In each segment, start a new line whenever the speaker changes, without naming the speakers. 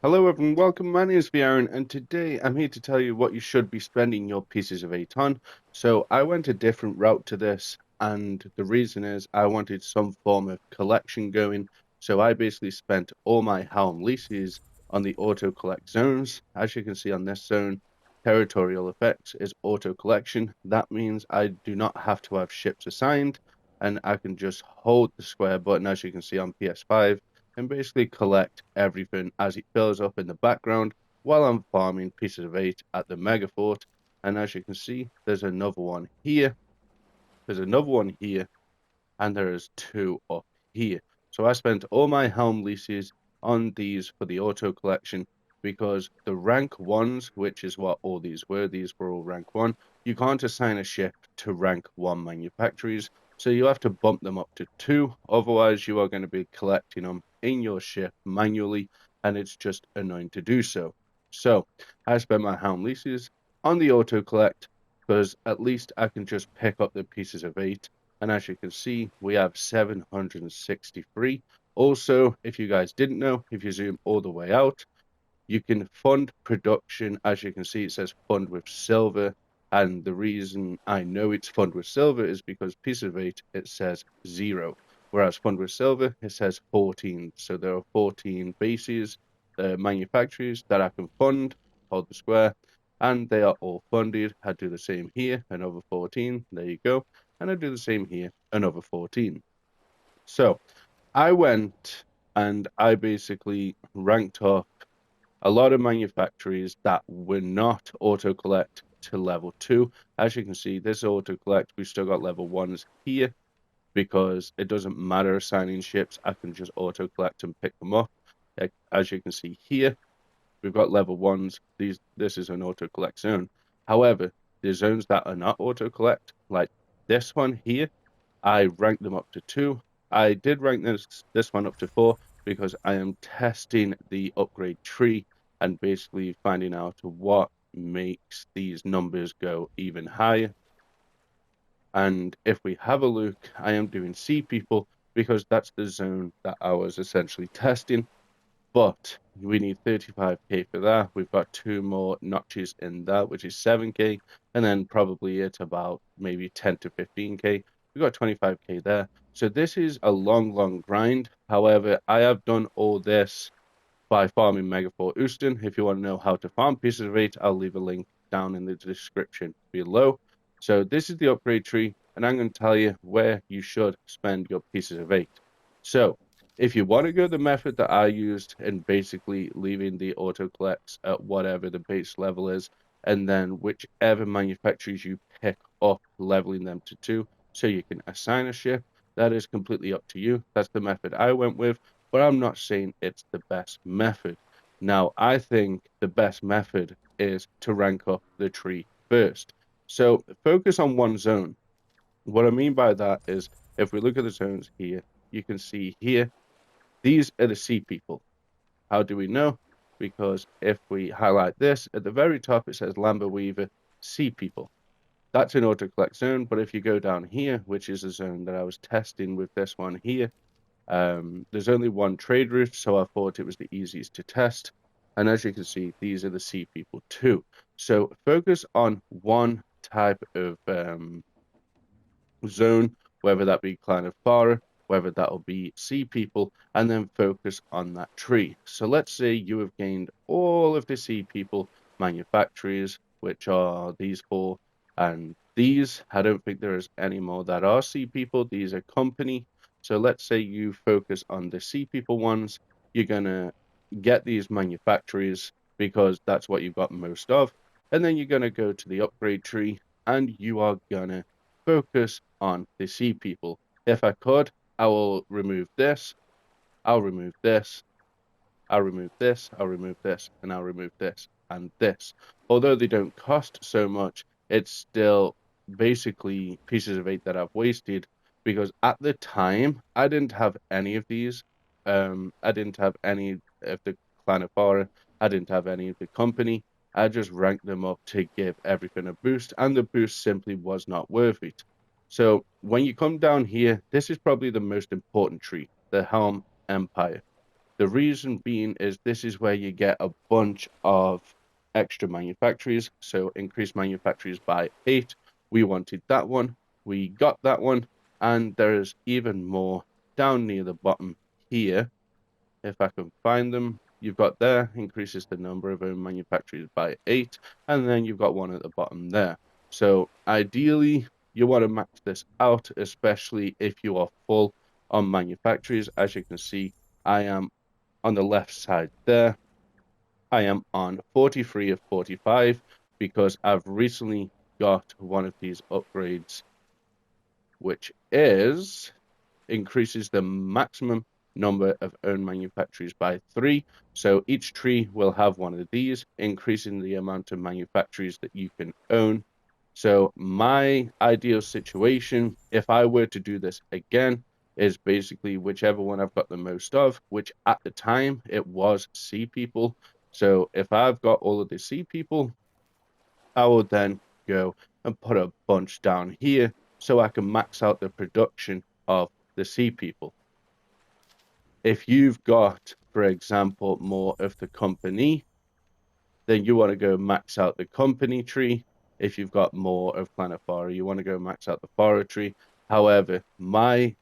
Hello everyone, welcome. My name is Aaron, and today I'm here to tell you what you should be spending your pieces of 8 on. So I went a different route to this, and the reason is I wanted some form of collection going. So I basically spent all my Helm leases on the auto collect zones. As you can see on this zone, territorial effects is auto collection. That means I do not have to have ships assigned, and I can just hold the square button, as you can see on PS5, and basically collect everything as it fills up in the background while I'm farming pieces of 8 at the mega fort. And as you can see, there's another one here, there's another one here, and there is two up here. So I spent all my Helm leases on these for the auto collection because the rank ones, which is what all these were all rank one. You can't assign a ship to rank one manufacturers, so you have to bump them up to two. Otherwise, you are going to be collecting them in your ship manually, and it's just annoying to do so. So I spent my Helm leases on the auto collect because at least I can just pick up the pieces of 8, and as you can see, we have 763. Also, if you guys didn't know, if you zoom all the way out, you can fund production. As you can see, it says fund with silver. And the reason I know it's fund with silver is because piece of 8, it says 0. Whereas fund with silver, it says 14. So there are 14 bases, manufacturers that I can fund, hold the square, and they are all funded. I do the same here, another 14. There you go. And I do the same here, another 14. So I went and I basically ranked up a lot of manufacturers that were not auto collect to level 2. As you can see, this auto collect, we've still got level 1s here because it doesn't matter assigning ships. I can just auto collect and pick them up. As you can see here, we've got level 1s. This is an auto collect zone. However, the zones that are not auto collect, like this one here, I ranked them up to 2. I did rank this one up to 4 because I am testing the upgrade tree and basically finding out what makes these numbers go even higher. And if we have a look, I am doing sea people because that's the zone that I was essentially testing. But we need 35k for that. We've got 2 more notches in that, which is 7k, and then probably it's about maybe 10 to 15k. We've got 25k there. So this is a long, long grind. However, I have done all this by farming Megafort Houston. If you want to know how to farm pieces of 8, I'll leave a link down in the description below. So this is the upgrade tree, and I'm going to tell you where you should spend your pieces of 8. So if you want to go the method that I used and basically leaving the auto collects at whatever the base level is, and then whichever manufacturers you pick up, leveling them to 2, so you can assign a ship, that is completely up to you. That's the method I went with, but I'm not saying it's the best method. Now, I think the best method is to rank up the tree first. So focus on one zone. What I mean by that is if we look at the zones here, you can see here, these are the sea people. How do we know? Because if we highlight this, at the very top it says Lambert Weaver, sea people. That's an auto collect zone, but if you go down here, which is a zone that I was testing with this one here, there's only one trade route, so I thought it was the easiest to test. And as you can see, these are the sea people too. So focus on one type of zone, whether that be Clan of Farah, whether that'll be sea people, and then focus on that tree. So let's say you have gained all of the sea people manufacturers, which are these 4, and these, I don't think there is any more that are sea people. These are company. So let's say you focus on the sea people ones. You're gonna get these manufacturers because that's what you've got most of. And then you're gonna go to the upgrade tree and you are gonna focus on the sea people. If I could, I will remove this, I'll remove this, I'll remove this, I'll remove this, and I'll remove this and this. Although they don't cost so much, it's still basically pieces of 8 that I've wasted because at the time I didn't have any of these. I didn't have any of the Clan of Farah. I didn't have any of the company. I just ranked them up to give everything a boost, and the boost simply was not worth it. So when you come down here, this is probably the most important tree, the Helm Empire. The reason being is this is where you get a bunch of extra manufactories. So increase manufactories by 8. We wanted that one. We got that one. And there's even more down near the bottom here. If I can find them, you've got there, increases the number of own manufacturers by 8. And then you've got one at the bottom there. So ideally, you want to max this out, especially if you are full on manufacturers. As you can see, I am on the left side there. I am on 43 of 45 because I've recently got one of these upgrades, which increases the maximum number of own manufacturers by 3. So each tree will have one of these, increasing the amount of manufacturers that you can own. So my ideal situation, if I were to do this again, is basically whichever one I've got the most of, which at the time it was sea people. So if I've got all of the sea people, I will then go and put a bunch down here so I can max out the production of the sea people. If you've got, for example, more of the company, then you want to go max out the company tree. If you've got more of Planefara, you want to go max out the Fara tree. However, my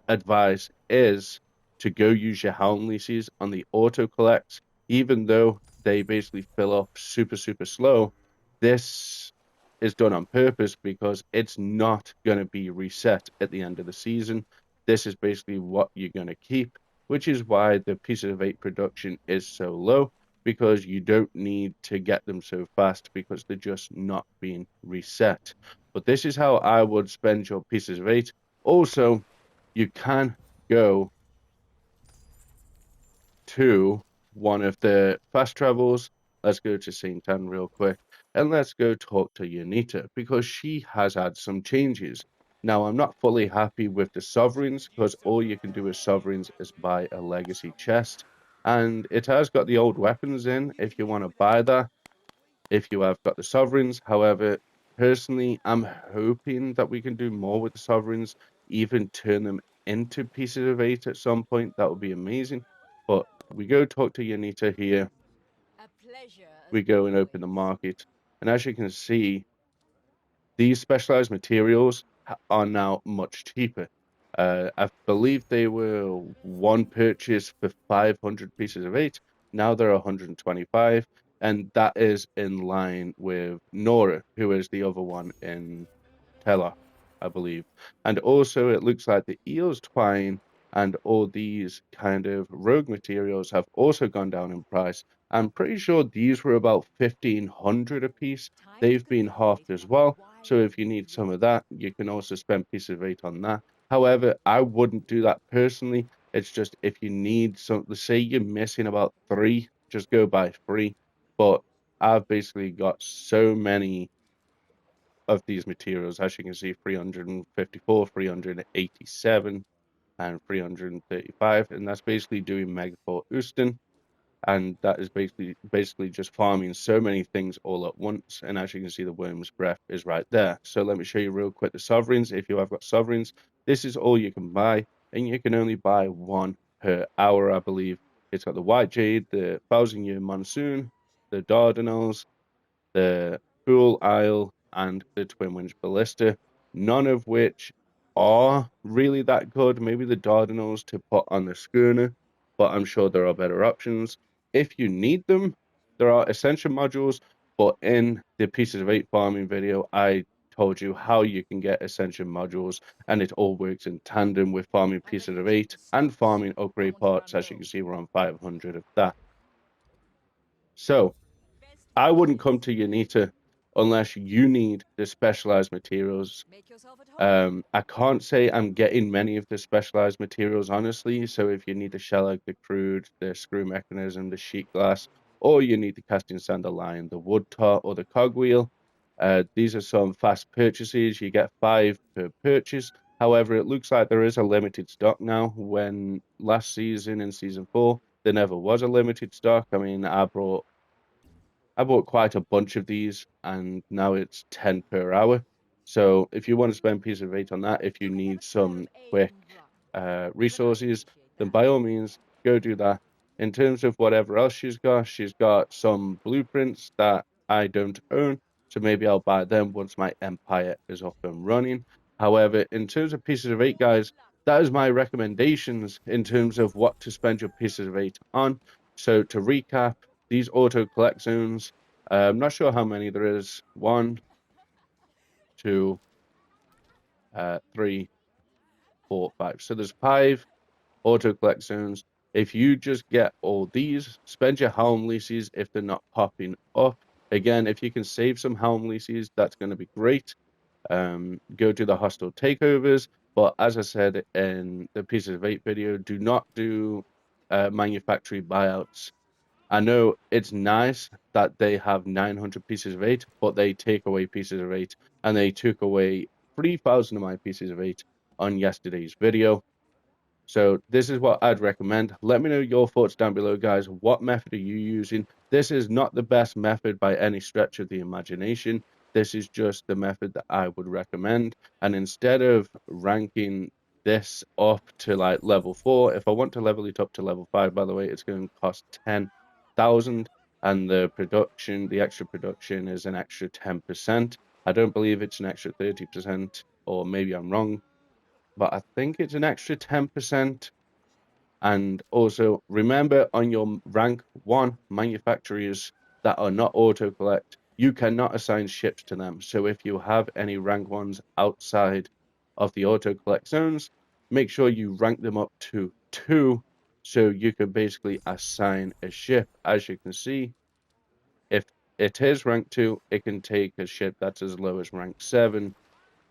advice is to go use your Helm leases on the auto collects, even though they basically fill up super, super slow. This is done on purpose because it's not going to be reset at the end of the season. This is basically what you're going to keep, which is why the Pieces of 8 production is so low, because you don't need to get them so fast because they're just not being reset. But this is how I would spend your Pieces of 8. Also, you can go to one of the fast travels. Let's go to St. Anne real quick and let's go talk to Yanita because she has had some changes. Now, I'm not fully happy with the sovereigns because all you can do with sovereigns is buy a legacy chest, and it has got the old weapons in if you want to buy that, if you have got the sovereigns. However, personally, I'm hoping that we can do more with the sovereigns, even turn them into Pieces of 8 at some point. That would be amazing. But we go talk to Yanita here. We go and open the market. And as you can see, these specialized materials are now much cheaper. I believe they were one purchase for 500 pieces of 8. Now they're 125, and that is in line with Nora, who is the other one in Teller, I believe. And also, it looks like the eel's twine and all these kind of rogue materials have also gone down in price. I'm pretty sure these were about 1,500 a piece. They've been halved as well. So if you need some of that, you can also spend Piece of 8 on that. However, I wouldn't do that personally. It's just if you need some, say you're missing about 3, just go buy 3. But I've basically got so many of these materials. As you can see, 354, 387, and 335, and that's basically doing Megaport Houston, and that is basically just farming so many things all at once. And as you can see, the Worm's Breath is right there. So let me show you real quick the sovereigns. If you have got sovereigns, this is all you can buy, and you can only buy one per hour, I believe. It's got the White Jade, the Thousand Year Monsoon, the Dardanelles, the Fool Isle, and the Twin Winch Ballista, none of which are really that good. Maybe the Dardanelles to put on the schooner, but I'm sure there are better options. If you need them, there are essential modules, but in the Pieces of 8 farming video, I told you how you can get essential modules, and it all works in tandem with farming Pieces of 8 and farming upgrade parts. As you can see, we're on 500 of that. So I wouldn't come to Yanita unless you need the specialized materials. I can't say I'm getting many of the specialized materials, honestly. So if you need the shellac, the crude, the screw mechanism, the sheet glass, or you need the casting line, the wood tar, or the cogwheel, these are some fast purchases. You get 5 per purchase. However, it looks like there is a limited stock now. When last season in season 4, there never was a limited stock. I mean, I bought quite a bunch of these, and now it's 10 per hour. So if you want to spend Piece of 8 on that, if you need some quick resources, then by all means, go do that. In terms of whatever else she's got some blueprints that I don't own, so maybe I'll buy them once my empire is up and running. However, in terms of pieces of 8, guys, that is my recommendations in terms of what to spend your pieces of 8 on. So to recap, these auto collect zones, I'm not sure how many there is. 1, 2, 3, 4, 5. So there's 5 auto collect zones. If you just get all these, spend your Helm leases if they're not popping up. Again, if you can save some Helm leases, that's going to be great. Go to the hostile takeovers. But as I said in the Pieces of 8 video, do not do manufactory buyouts. I know it's nice that they have 900 pieces of 8, but they take away pieces of 8, and they took away 3,000 of my pieces of 8 on yesterday's video. So this is what I'd recommend. Let me know your thoughts down below, guys. What method are you using? This is not the best method by any stretch of the imagination. This is just the method that I would recommend. And instead of ranking this up to like level 4, if I want to level it up to level 5, by the way, it's going to cost 10,000. And the extra production is an extra 10%. I don't believe it's an extra 30%, or maybe I'm wrong, but I think it's an extra 10%. And also remember, on your rank 1 manufacturers that are not auto collect, you cannot assign ships to them. So if you have any rank 1s outside of the auto collect zones, make sure you rank them up to 2, so you can basically assign a ship. As you can see, if it is rank 2, it can take a ship that's as low as rank 7.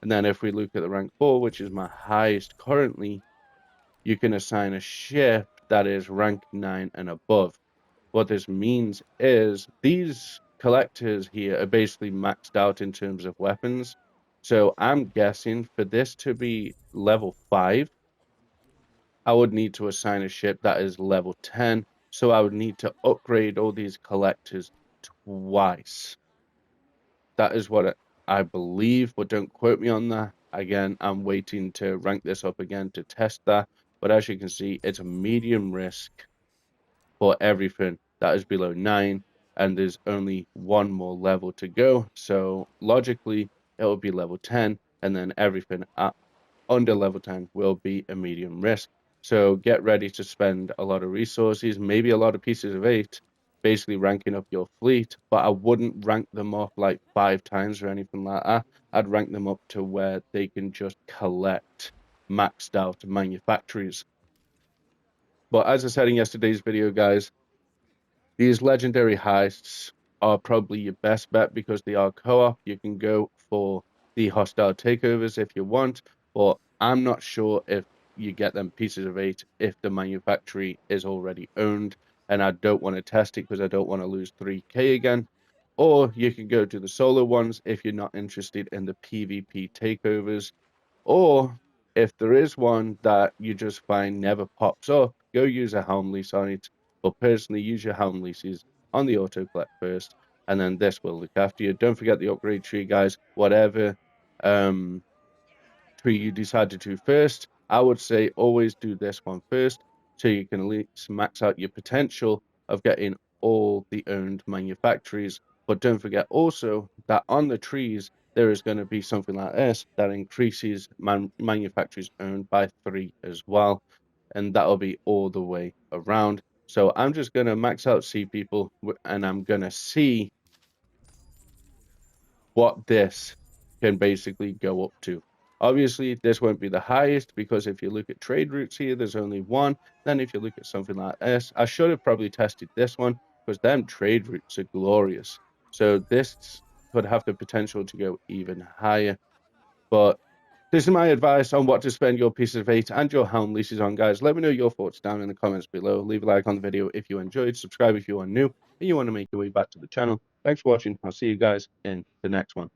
And then if we look at the rank 4, which is my highest currently, you can assign a ship that is rank 9 and above. What this means is these collectors here are basically maxed out in terms of weapons. So I'm guessing for this to be level 5, I would need to assign a ship that is level 10. So I would need to upgrade all these collectors twice. That is what I believe, but don't quote me on that. Again, I'm waiting to rank this up again to test that. But as you can see, it's a medium risk for everything that is below 9, and there's only one more level to go. So logically, it will be level 10, and then everything under level 10 will be a medium risk. So get ready to spend a lot of resources, maybe a lot of pieces of 8, basically ranking up your fleet, but I wouldn't rank them up like 5 times or anything like that. I'd rank them up to where they can just collect maxed out manufactories. But as I said in yesterday's video, guys, these legendary heists are probably your best bet because they are co-op. You can go for the hostile takeovers if you want, but I'm not sure if you get them pieces of 8 if the manufactory is already owned, and I don't want to test it because I don't want to lose 3k again. Or you can go to the solo ones if you're not interested in the PvP takeovers. Or if there is one that you just find never pops up, go use a Helm lease on it. But personally, use your Helm leases on the auto collect first, and then this will look after you. Don't forget the upgrade tree, guys. Whatever tree you decide to do first, I would say always do this one first, so you can at least max out your potential of getting all the owned manufacturers. But don't forget also that on the trees, there is going to be something like this that increases manufacturers owned by 3 as well. And that'll be all the way around. So I'm just going to max out Sea People, and I'm going to see what this can basically go up to. Obviously, this won't be the highest because if you look at trade routes here, there's only one. Then if you look at something like this, I should have probably tested this one because them trade routes are glorious. So this could have the potential to go even higher. But this is my advice on what to spend your pieces of 8 and your Helm leases on, guys. Let me know your thoughts down in the comments below. Leave a like on the video if you enjoyed. Subscribe if you are new and you want to make your way back to the channel. Thanks for watching. I'll see you guys in the next one.